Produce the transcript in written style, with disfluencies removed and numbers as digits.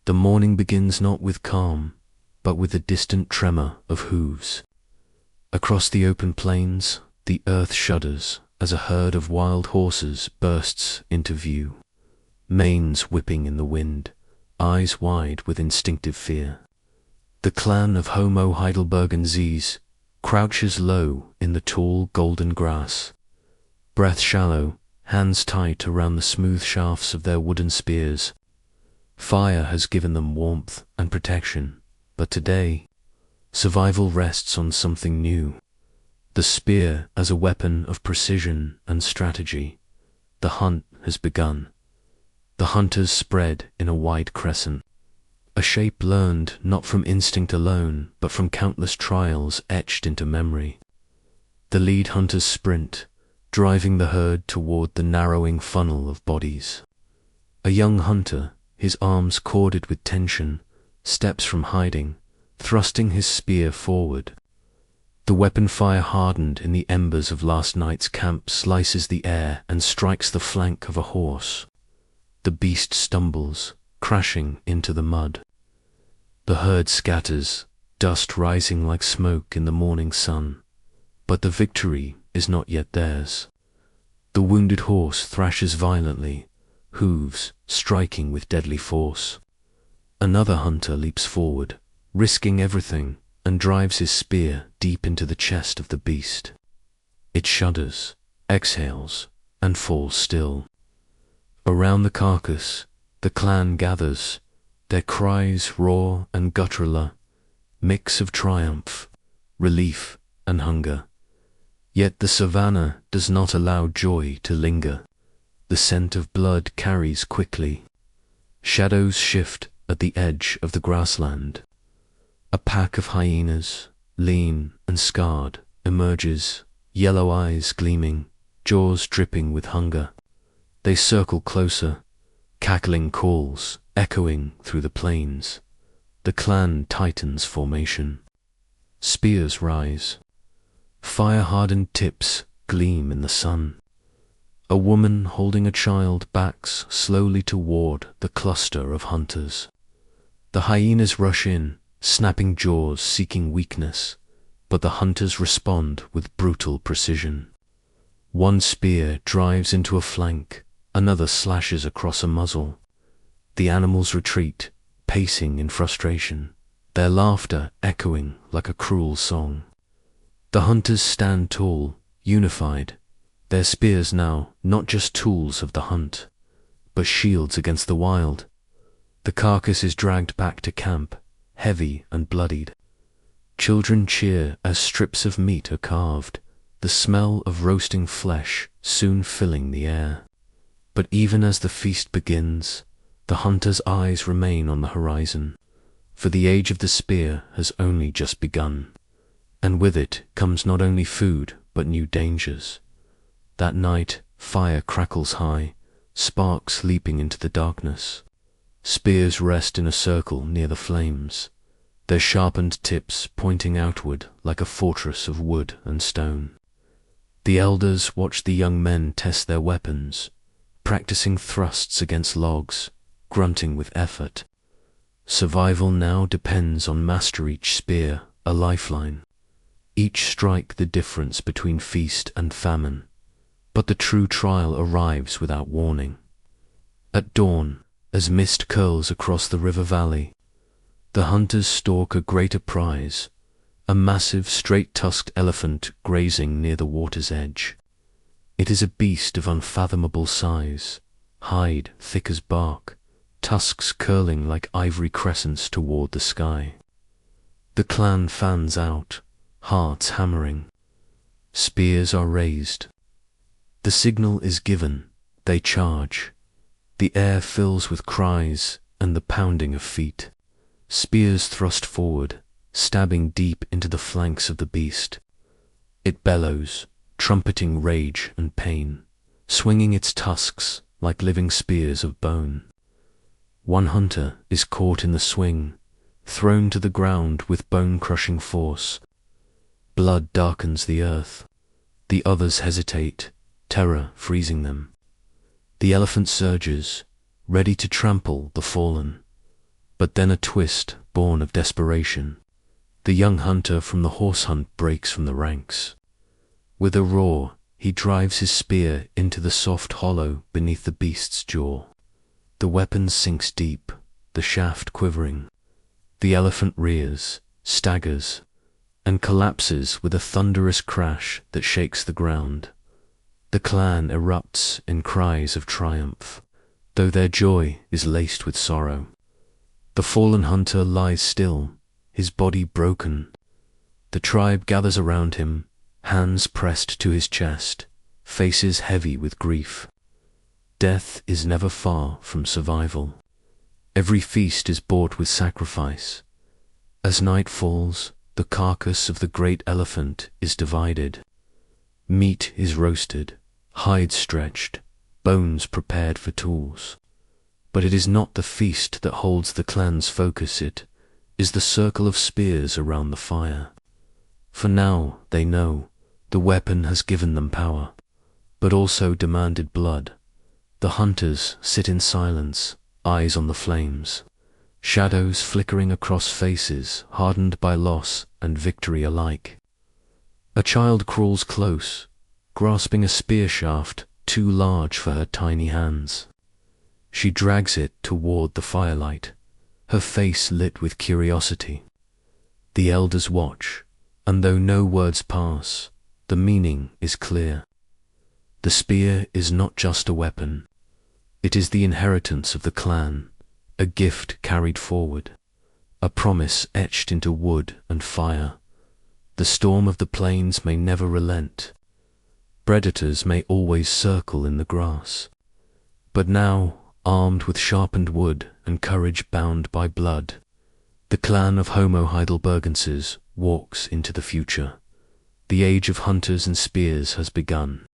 The morning begins not with calm, but with a distant tremor of hooves. Across the open plains, the earth shudders as a herd of wild horses bursts into view, manes whipping in the wind, eyes wide with instinctive fear. The clan of Homo heidelbergensis crouches low in the tall golden grass, breath shallow, hands tight around the smooth shafts of their wooden spears. Fire has given them warmth and protection, but today, survival rests on something new. The spear as a weapon of precision and strategy. The hunt has begun. The hunters spread in a wide crescent, a shape learned not from instinct alone, but from countless trials etched into memory. The lead hunters sprint, driving the herd toward the narrowing funnel of bodies. A young hunter, his arms corded with tension, steps from hiding, thrusting his spear forward. The weapon fire hardened in the embers of last night's camp slices the air and strikes the flank of a horse. The beast stumbles, crashing into the mud. The herd scatters, dust rising like smoke in the morning sun. But the victory is not yet theirs. The wounded horse thrashes violently, hooves striking with deadly force. Another hunter leaps forward, risking everything, and drives his spear deep into the chest of the beast. It shudders, exhales, and falls still. Around the carcass, the clan gathers, their cries raw and guttural, mix of triumph, relief, and hunger. Yet the savanna does not allow joy to linger. The scent of blood carries quickly. Shadows shift at the edge of the grassland. A pack of hyenas, lean and scarred, emerges, yellow eyes gleaming, jaws dripping with hunger. They circle closer, cackling calls echoing through the plains. The clan tightens formation. Spears rise. Fire-hardened tips gleam in the sun. A woman holding a child backs slowly toward the cluster of hunters. The hyenas rush in, snapping jaws seeking weakness, but the hunters respond with brutal precision. One spear drives into a flank, another slashes across a muzzle. The animals retreat, pacing in frustration, their laughter echoing like a cruel song. The hunters stand tall, unified, their spears now not just tools of the hunt, but shields against the wild. The carcass is dragged back to camp, heavy and bloodied. Children cheer as strips of meat are carved, the smell of roasting flesh soon filling the air. But even as the feast begins, the hunter's eyes remain on the horizon, for the age of the spear has only just begun. And with it comes not only food, but new dangers. That night, fire crackles high, sparks leaping into the darkness. Spears rest in a circle near the flames, their sharpened tips pointing outward like a fortress of wood and stone. The elders watch the young men test their weapons, practicing thrusts against logs, grunting with effort. Survival now depends on master each spear, a lifeline. Each strike the difference between feast and famine. But the true trial arrives without warning. At dawn, as mist curls across the river valley, the hunters stalk a greater prize, a massive straight-tusked elephant grazing near the water's edge. It is a beast of unfathomable size, hide thick as bark, tusks curling like ivory crescents toward the sky. The clan fans out, hearts hammering. Spears are raised. The signal is given, they charge. The air fills with cries and the pounding of feet. Spears thrust forward, stabbing deep into the flanks of the beast. It bellows, trumpeting rage and pain, swinging its tusks like living spears of bone. One hunter is caught in the swing, thrown to the ground with bone-crushing force. Blood darkens the earth. The others hesitate, terror freezing them. The elephant surges, ready to trample the fallen. But then a twist, born of desperation. The young hunter from the horse hunt breaks from the ranks. With a roar, he drives his spear into the soft hollow beneath the beast's jaw. The weapon sinks deep, the shaft quivering. The elephant rears, staggers, and collapses with a thunderous crash that shakes the ground. The clan erupts in cries of triumph, though their joy is laced with sorrow. The fallen hunter lies still, his body broken. The tribe gathers around him, hands pressed to his chest, faces heavy with grief. Death is never far from survival. Every feast is bought with sacrifice. As night falls, the carcass of the great elephant is divided. Meat is roasted, hides stretched, bones prepared for tools. But it is not the feast that holds the clan's focus, it is the circle of spears around the fire. For now, they know, the weapon has given them power, but also demanded blood. The hunters sit in silence, eyes on the flames, shadows flickering across faces hardened by loss and victory alike. A child crawls close, grasping a spear shaft too large for her tiny hands. She drags it toward the firelight, her face lit with curiosity. The elders watch, and though no words pass, the meaning is clear. The spear is not just a weapon. It is the inheritance of the clan, a gift carried forward, a promise etched into wood and fire. The storm of the plains may never relent. Predators may always circle in the grass. But now, armed with sharpened wood and courage bound by blood, the clan of Homo heidelbergensis walks into the future. The age of hunters and spears has begun.